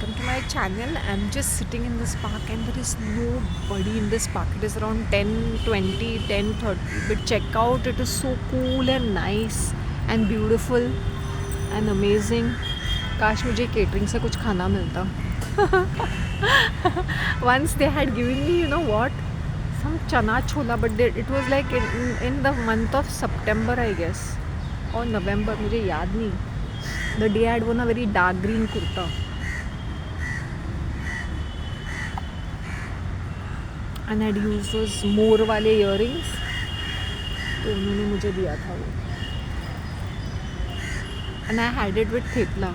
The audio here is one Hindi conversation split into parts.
welcome to my channel. I'm just sitting in this park and there is nobody in this park. It is around 10:20, 10:30. But check out, it is so cool and nice and beautiful and amazing. काश मुझे केटरिंग से कुछ खाना मिलता. Once they had given me, you know what? Some chana chola, but it was like in the month of September, I guess. Or November, मुझे याद नहीं. The day I had worn a very dark green kurta. And I had used those मोर वाले earrings. तो उन्होंने मुझे दिया था वो. And I had it with thepla.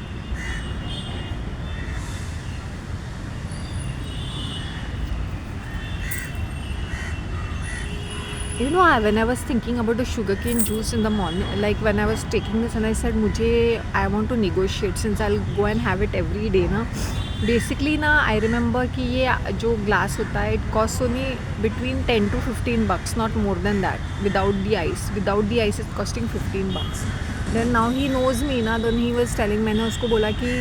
You know, when I was thinking about the sugarcane juice in the morning, like when I was taking this, and I said, I want to negotiate since I'll go and have it every day, na. Basically, na, I remember कि ये जो glass होता है, it costs only between 10 to 15 bucks, not more than that, without the ice. Without the ice, it's costing 15 bucks. Then now he knows me, na. Then he was telling, मैंने उसको बोला कि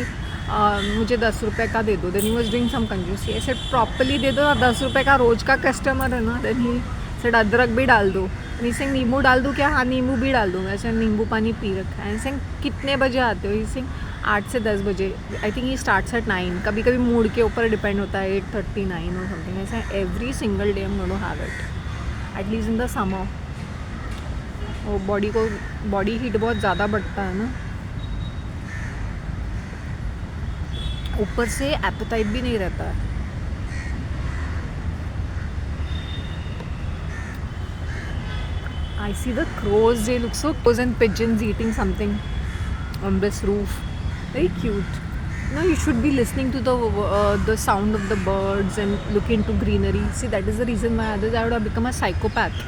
मुझे 10 रुपए का दे दो. Then he was doing some कंजूसी. I said, properly दे दो, 10 रुपए का रोज का कस्टमर है ना. Then he said, अदरक भी डाल दो. नहीं सिंह नींबू डाल दूँ क्या? हाँ नींबू भी डाल दूँ. वैसे नींबू पानी पी रखा है. सिंह कितने बजे आते हो? ही सिंह 8 से 10 बजे. I think he starts at 9. कभी कभी मूड के ऊपर डिपेंड होता है. 8:39 और समथिंग. ऐसा every single day I am going to have it, at least in the summer. वो बॉडी हीट बहुत ज़्यादा बढ़ता है ना. ऊपर से एपेटाइट भी नहीं रहता है. I see the crows, they look so close, and pigeons eating something on this roof. Very cute. No, you should be listening to the sound of the birds and look into greenery. See, that is the reason why others I would have become a psychopath.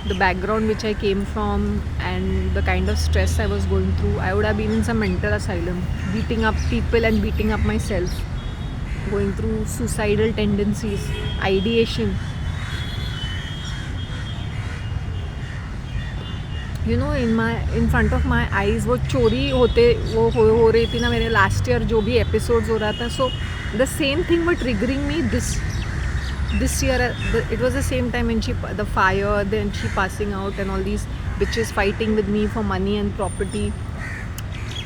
The background which I came from and the kind of stress I was going through, I would have been in some mental asylum, beating up people and beating up myself, going through suicidal tendencies, ideation. You know in front of my eyes वो चोरी हो रही थी ना मेरे लास्ट ईयर जो भी एपिसोड्स हो रहा था. So the same thing were triggering me this year. It was the same time and she the fire then she passing out and all these bitches fighting with me for money and property.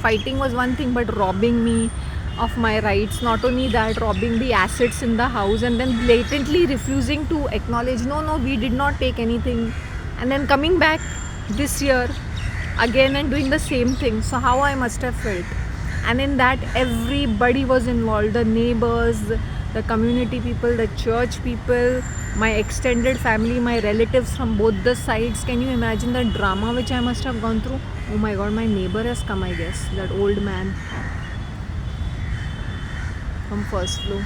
Fighting was one thing, but robbing me of my rights, not only that, robbing the assets in the house and then blatantly refusing to acknowledge, no, we did not take anything, and then coming back this year again and doing the same thing. So how I must have felt. And in that everybody was involved, the neighbors, the community people, the church people, my extended family, my relatives from both the sides. Can you imagine the drama which I must have gone through? Oh my god, my neighbor has come, I guess, that old man from first floor.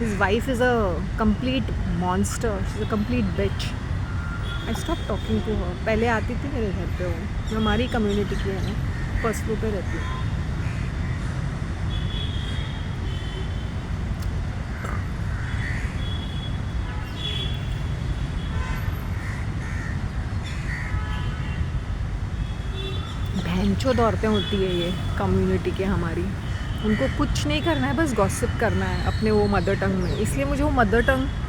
His wife is a complete monster. She's a complete bitch. I stop talking to her. पहले आती थी मेरे घर पे. वो हमारी कम्युनिटी की है ना, फर्स्ट फ्लोर पे रहती है. भैंचोद औरतें होती है ये कम्युनिटी के हमारी. उनको कुछ नहीं करना है, बस गॉसिप करना है अपने वो मदर टंग में. इसलिए मुझे वो मदर टंग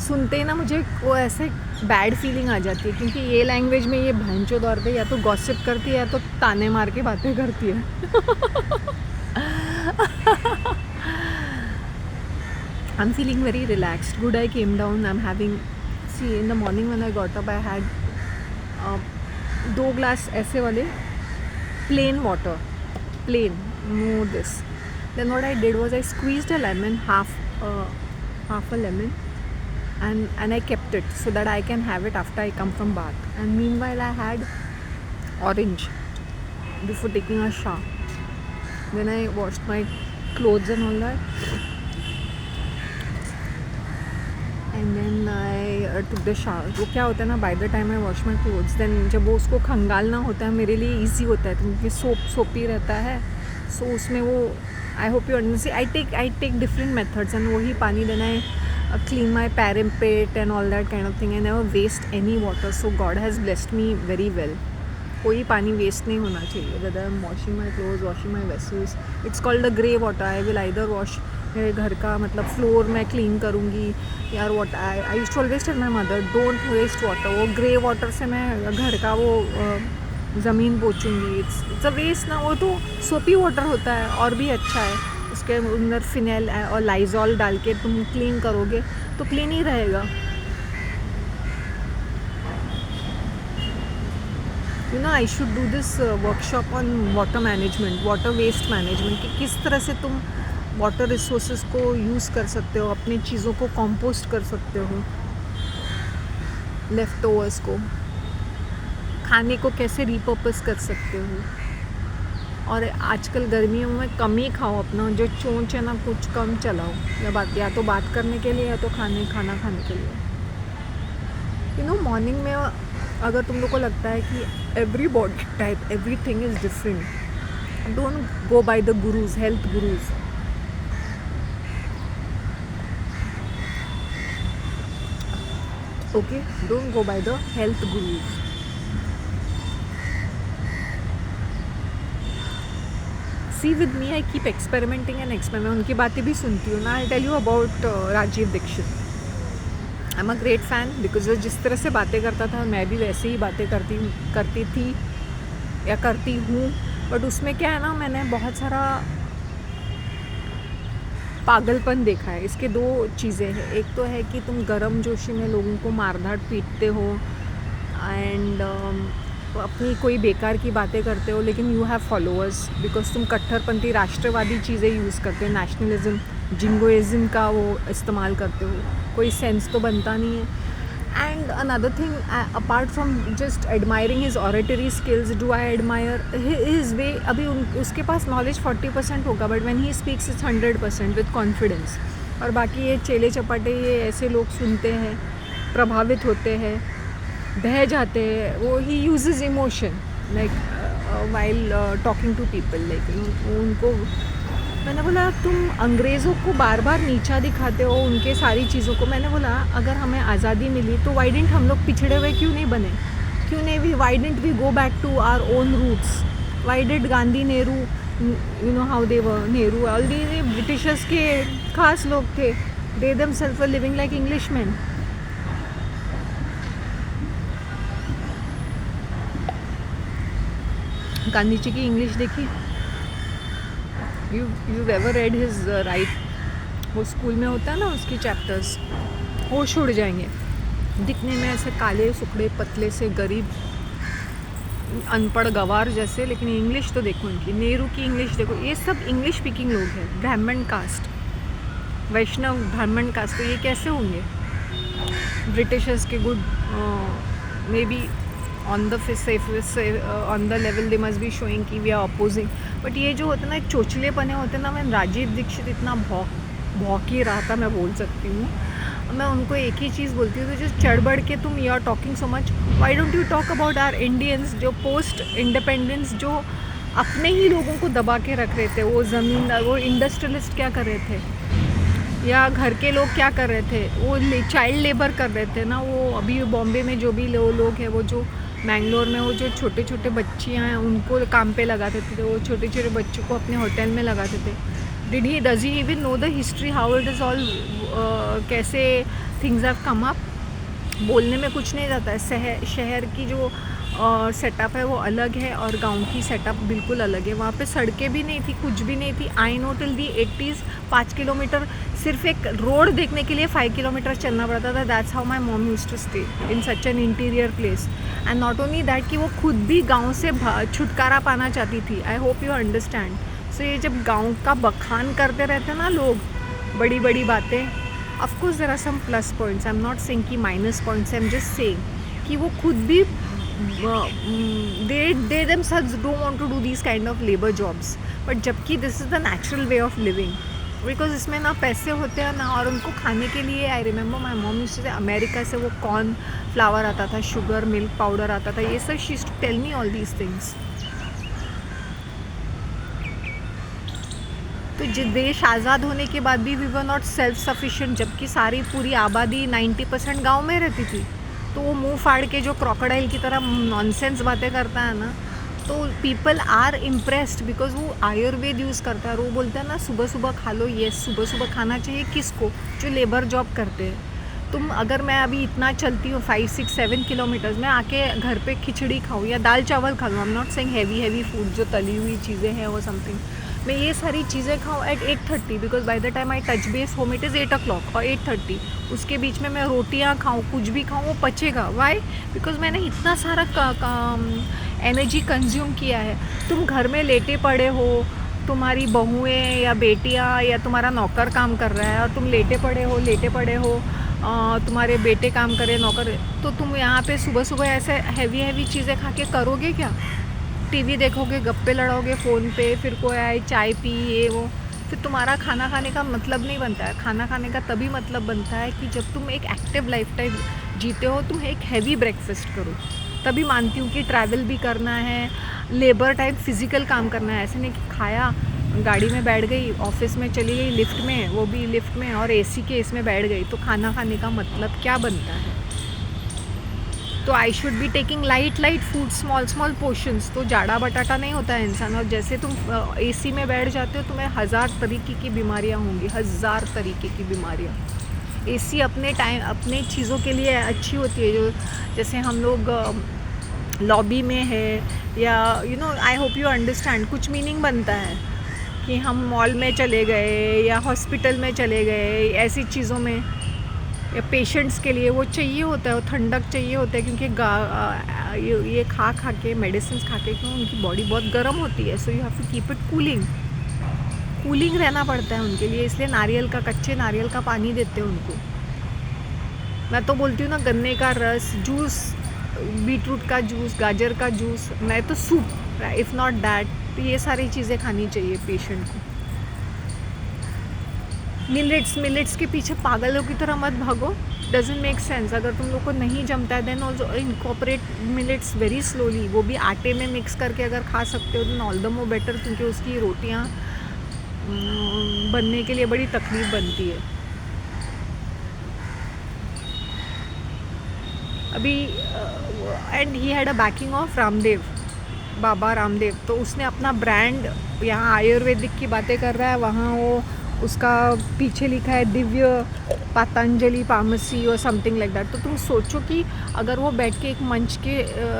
सुनते ही ना मुझे वो ऐसे बैड फीलिंग आ जाती है, क्योंकि ये लैंग्वेज में ये भैंचोद औरतें या तो गॉसिप करती है या तो ताने मार के बातें करती है. I am feeling very relaxed. Good, I came down. I am having, see in the morning when I got up I had 2 glass ऐसे वाले plain water, plain, no this. Then what I did was I squeezed a lemon, half a lemon, and I kept it so that I can have it after I come from bath. And meanwhile I had orange before taking a shower. Then I washed my clothes and all that, and then I took the shower. वो क्या होता है ना, by the time I wash my clothes, then जब वो उसको खंगालना होता है मेरे लिए easy होता है, क्योंकि सोपी रहता है. So उसमें वो, I hope you understand, I take different methods, and वही पानी देना है, clean my parapet and all that kind of thing. I never waste any water, so God has blessed me very well. कोई पानी वेस्ट नहीं होना चाहिए. Whether I am washing my cloth, washing my vessels, it's called the grey water. I will either wash मेरे घर का मतलब फ्लोर मैं क्लीन करूँगी यार. What I used to always tell my mother don't waste water. वो ग्रे वाटर से मैं घर का वो ज़मीन पोछूंगी. इट्स अ वेस्ट ना. वो तो सोपी वाटर होता है और भी अच्छा है. उसके अंदर फिनेल और लाइजॉल डाल के तुम क्लीन करोगे तो क्लीन ही रहेगा. You know I should do this workshop on water management, water waste management, कि किस तरह से तुम वाटर रिसोर्सेज को यूज़ कर सकते हो, अपनी चीज़ों को कंपोस्ट कर सकते हो, लेफ्ट ओवर्स को, खाने को कैसे रिपर्पस कर सकते हो. और आजकल गर्मियों में कम ही खाओ. अपना जो चोंच है ना कुछ कम चलाओ. या तो बात करने के लिए या तो खाना खाने के लिए. यू नो मॉर्निंग में अगर तुम लोग को लगता है कि every body type everything is different, don't go by the gurus, health gurus. Okay, don't go by the health gurus. See with me I keep experimenting and experiment. उनकी बातें भी सुनती हूँ ना. I tell you about Rajiv Dixit. I am a great fan because वो जिस तरह से बातें करता था मैं भी वैसे ही बातें करती थी या करती हूँ. बट उसमें क्या है ना, मैंने बहुत सारा पागलपन देखा है. इसके दो चीज़ें हैं. एक तो है कि तुम गर्म जोशी में लोगों को मारधाड़ पीटते हो एंड अपनी कोई बेकार की बातें करते हो, लेकिन यू हैव फॉलोअर्स बिकॉज तुम कट्टरपंथी राष्ट्रवादी चीज़ें यूज़ करते हो. नेशनलिज्म, जिंगोइज्म का वो इस्तेमाल करते हो. कोई सेंस तो बनता नहीं है. And another thing, apart from just admiring his oratory skills, do I admire his way. अभी उसके पास नॉलेज 40% होगा but when he speaks it's 100% with confidence. और बाकी ये चेले चपाटे ये ऐसे लोग सुनते हैं, प्रभावित होते हैं, बह जाते हैं. वो ही uses emotion like while talking to people. Like उनको मैंने बोला तुम अंग्रेज़ों को बार बार नीचा दिखाते हो, उनके सारी चीज़ों को. मैंने बोला अगर हमें आज़ादी मिली तो वाई डिडंट हम लोग पिछड़े हुए क्यों नहीं बने? क्यों नहीं we why didn't we go back to our own roots? Why did Gandhi, Nehru, you know how they were, Nehru all the Britishers के खास लोग थे. They themselves were living like Englishman. Gandhi ji की इंग्लिश देखी? You ever read his right? वो स्कूल में होता है ना उसकी चैप्टर्स, होश उड़ जाएंगे. दिखने में ऐसे काले सुखड़े पतले से गरीब अनपढ़ गवार जैसे, लेकिन इंग्लिश तो देखो इनकी. नेहरू की इंग्लिश देखो. ये सब इंग्लिश स्पीकिंग लोग हैं, ब्राह्मण कास्ट, वैष्णव ब्राह्मण कास्ट. तो ये कैसे होंगे? ब्रिटिशर्स के good may be on the on the level they must be showing कि वी आर अपोजिंग. बट ये जो होते ना एक चोचलेपने होते ना. मैं राजीव दीक्षित इतना भौंक ही रहा था, मैं बोल सकती हूँ. मैं उनको एक ही चीज़ बोलती हूँ, तो जस्ट चढ़ बढ़ के तुम you are talking so much. Why don't you talk about our Indians जो पोस्ट इंडिपेंडेंस जो अपने ही लोगों को दबा के रख रहे थे. वो ज़मींदार, वो इंडस्ट्रियलिस्ट क्या कर रहे थे, या घर के लोग क्या कर रहे थे? वो चाइल्ड लेबर कर रहे थे ना. वो अभी बॉम्बे में जो भी लोग हैं, वो जो मैंगलोर में वो जो छोटे छोटे बच्चियाँ हैं उनको काम पे लगाते थे. वो छोटे छोटे बच्चों को अपने होटल में लगाते थे. Does he even know the history how it is all, कैसे थिंग्स हैव कम अप? बोलने में कुछ नहीं जाता है. शहर की जो सेटअप है वो अलग है और गांव की सेटअप बिल्कुल अलग है. वहाँ पे सड़कें भी नहीं थी, कुछ भी नहीं थी. I know till the 80s 5 kilometre सिर्फ एक रोड देखने के लिए 5 किलोमीटर चलना पड़ता था. That's how my mom used to stay in such an interior place. And not only that कि वो खुद भी गाँव से छुटकारा पाना चाहती थी. I hope you understand. So ये जब गाँव का बखान करते रहते ना लोग, बड़ी बड़ी बातें, of course there are some plus points. I am not saying कि minus points. I am just saying कि वो खुद भी they themselves don't want to do these kind of labor jobs. but जबकि this is the natural way of living because इसमें ना पैसे होते हैं ना, और उनको खाने के लिए. I remember my mom used to say America से वो कॉर्न फ्लावर आता था, शुगर मिल्क पाउडर आता था, ये सब she used to tell me all these things. तो देश आज़ाद होने के बाद भी we were not self sufficient, जबकि सारी पूरी आबादी 90% गाँव में रहती थी. तो वो मुंह फाड़ के जो क्रोकोडाइल की तरह नॉनसेंस बातें करता है ना, तो पीपल आर इम्प्रेस्ड बिकॉज वो आयुर्वेद यूज़ करता है। और वो बोलता है ना सुबह सुबह खा लो, ये सुबह सुबह खाना चाहिए किसको, जो लेबर जॉब करते हैं। तुम अगर मैं अभी इतना चलती हूँ 5, 6, 7 किलोमीटर्स, मैं आके घर पे खिचड़ी खाऊँ या दाल चावल खा लूँ, आई am not saying heavy food जो तली हुई चीज़ें हैं वो समथिंग, मैं ये सारी चीज़ें खाऊँ at 8:30 because by the time I touch base home it is 8 o'clock और 8:30, उसके बीच में मैं रोटियाँ खाऊँ, कुछ भी खाऊँ, वो पचेगा। वाई? बिकॉज मैंने इतना सारा एनर्जी कंज्यूम किया है। तुम घर में लेटे पड़े हो, तुम्हारी बहुएं या बेटियां या तुम्हारा नौकर काम कर रहा है और तुम लेटे पड़े हो, तुम्हारे बेटे काम करे, नौकर, तो तुम यहाँ पे सुबह सुबह ऐसे हैवी चीज़ें खा के करोगे क्या? टीवी देखोगे, गप्पे लड़ाओगे फ़ोन पे, फिर कोई आए चाय पी ये वो, फिर तुम्हारा खाना खाने का मतलब नहीं बनता है। खाना खाने का तभी मतलब बनता है कि जब तुम एक एक्टिव लाइफ टाइम जीते हो, तुम एक हैवी ब्रेकफास्ट करो, तभी मानती हूँ कि ट्रैवल भी करना है, लेबर टाइप फिज़िकल काम करना है। ऐसे नहीं कि खाया, गाड़ी में बैठ गई, ऑफिस में चली गई लिफ्ट में, वो भी लिफ्ट में और एसी के इसमें बैठ गई, तो खाना खाने का मतलब क्या बनता है? तो I should be taking light food, small portions, तो जाड़ा बटाटा नहीं होता है इंसान। और जैसे तुम एसी में बैठ जाते हो, तुम्हें 1000 तरीके की बीमारियां होंगी, 1000 तरीके की बीमारियां। एसी अपने टाइम अपने चीज़ों के लिए अच्छी होती है, जो जैसे हम लोग लॉबी में है या आई होप यू अंडरस्टैंड, कुछ मीनिंग बनता है कि हम मॉल में चले गए या हॉस्पिटल में चले गए, ऐसी चीज़ों में, या पेशेंट्स के लिए वो चाहिए होता है, वो ठंडक चाहिए होता है, क्योंकि ये खा के मेडिसिन खा के क्यों उनकी बॉडी बहुत गर्म होती है, so you have to keep it cooling रहना पड़ता है उनके लिए, इसलिए कच्चे नारियल का पानी देते हैं उनको। मैं तो बोलती हूँ ना, गन्ने का रस, जूस, बीटरूट का जूस, गाजर का जूस, मैं तो सूप, इफ़ नॉट दैट, तो ये सारी चीज़ें खानी चाहिए पेशेंट को। मिलेट्स के पीछे पागलों की तरह मत भागो, डजेंट मेक सेंस। अगर तुम लोग को नहीं जमता है then also incorporate millets very slowly, वो भी आटे में मिक्स करके अगर खा सकते हो तो ऑल द मोर बेटर, क्योंकि उसकी रोटियाँ बनने के लिए बड़ी तकलीफ बनती है। अभी and he had a backing of Baba Ramdev, तो उसने अपना ब्रांड, यहाँ आयुर्वेदिक की बातें कर रहा है, वहाँ वो उसका पीछे लिखा है दिव्य पतंजलि फार्मेसी और समथिंग लाइक दैट। तो तुम सोचो कि अगर वो बैठ के एक मंच के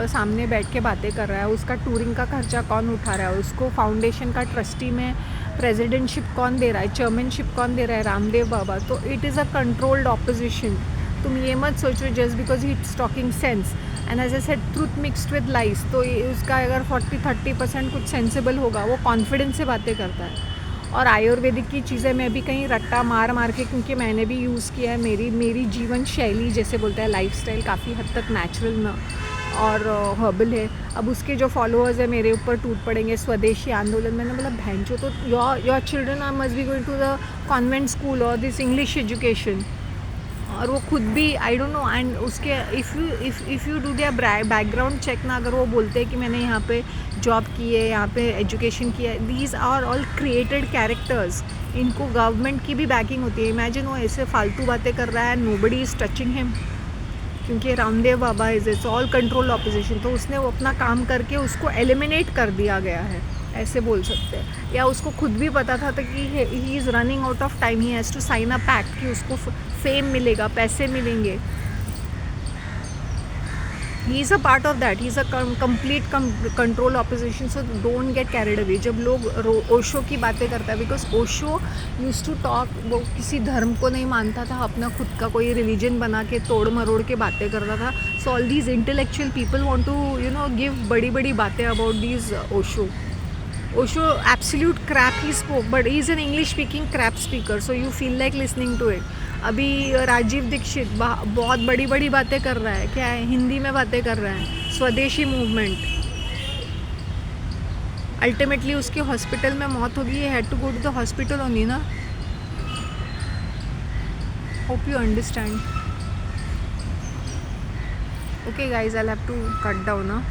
सामने बैठ के बातें कर रहा है, उसका टूरिंग का खर्चा कौन उठा रहा है, उसको फाउंडेशन का ट्रस्टी में प्रेसिडेंटशिप कौन दे रहा है, चेयरमैनशिप कौन दे रहा है, रामदेव बाबा। तो it is a controlled opposition. तुम ये मत सोचो just because he it's talking sense, and as I said truth mixed with lies, तो उसका अगर 40-30% कुछ सेंसिबल होगा, वो कॉन्फिडेंस से बातें करता है। और आयुर्वेदिक की चीज़ें मैं भी कहीं रट्टा मार के, क्योंकि मैंने भी यूज़ किया है, मेरी जीवन शैली जैसे बोलते हैं, लाइफस्टाइल काफ़ी हद तक नेचुरल ना और हर्बल है। अब उसके जो फॉलोअर्स हैं मेरे ऊपर टूट पड़ेंगे, स्वदेशी आंदोलन, मैंने बोला बहनचो, तो your children are must be going to the convent school और दिस इंग्लिश एजुकेशन, और वो खुद भी आई डोंट नो, एंड उसके if you do their background check ना, अगर वो बोलते हैं कि मैंने यहाँ पे जॉब की है, यहाँ पे एजुकेशन किया है, these are all created characters, इनको गवर्नमेंट की भी बैकिंग होती है। इमेजिन वो ऐसे फालतू बातें कर रहा है, नोबडी इज़ टचिंग हिम, क्योंकि Ramdev Baba is all control opposition, तो उसने वो अपना काम करके उसको एलिमिनेट कर दिया गया है, ऐसे बोल सकते हैं। या उसको खुद भी पता था कि he is running out of time, he has to sign a pact कि उसको फेम मिलेगा, पैसे मिलेंगे। He is a part of that, he is a complete control opposition, so don't get carried away. जब लोग ओशो की बातें करता है, because Osho use to talk, वो किसी धर्म को नहीं मानता था, अपना खुद का कोई रिलीजन बना के तोड़ मरोड़ के बातें करता था। So all these intellectual people want to give बड़ी बड़ी बातें about these Osho absolute crap he spoke, but he is an English speaking crap speaker, so you feel like listening to it. अभी राजीव दीक्षित बहुत बड़ी बड़ी बातें कर रहा है, क्या है, हिंदी में बातें कर रहा है, स्वदेशी मूवमेंट। अल्टीमेटली उसकी हॉस्पिटल में मौत होगी, ये had to go to the hospital only ना। Hope you understand. Okay guys, I have to cut down ना।